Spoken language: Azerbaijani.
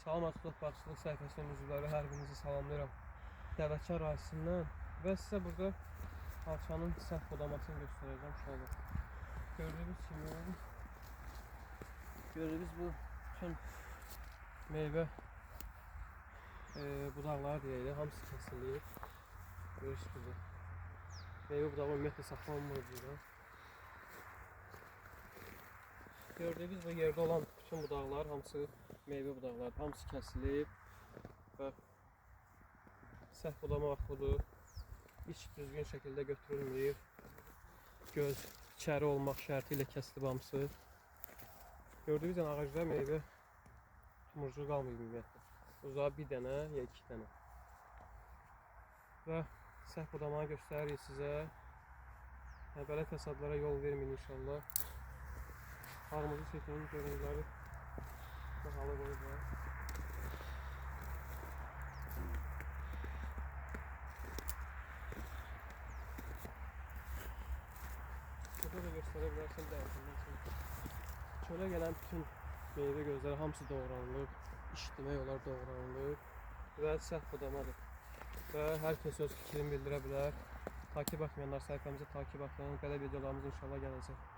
Salam Açılıq Bağçılıq səhifəsinin üzvləri, hər birinizi salamlayıram. Dəvəkar ailəsindən və sizə burada alçanın səhv budamasını göstərəcəm uşaqlar. Gördüyünüz bu bütün meyvə budaqları deyək, hamısı kəsilir. Görürsünüz burada. Meyvə budağı ümumiyyətlə saxlanmır burada. Gördüyünüz bu yerdə olan bütün budaqlar, hamısı meyvə budaqları, hamısı kəsilib və səhv budama vaxt budur. İç düzgün şəkildə götürülməyib. Göz içəri olmaq şərti ilə kəsilib hamısı. Gördüyünüz ağacda meyvə tumurcuq qalmayıb ümumiyyətlə. Uzağa bir dənə ya iki dənə. Və səhv budamanı göstəririk sizə. Belə fəsadlara yol verməyin inşallah. Armudu çəkinin görüntüləri bahalı qoyublar. Burada da göstərə bilərsən dərdindən sonra. Çölə gələn bütün meyvə gözləri hamısı doğranılıb, işləmək olar doğranılıb və səhv budamadır. Və hər kəs öz fikrini bildirə bilər. Takip etməyənlər səhifəmizi takip edin. Belə videolarımız inşallah gələcək.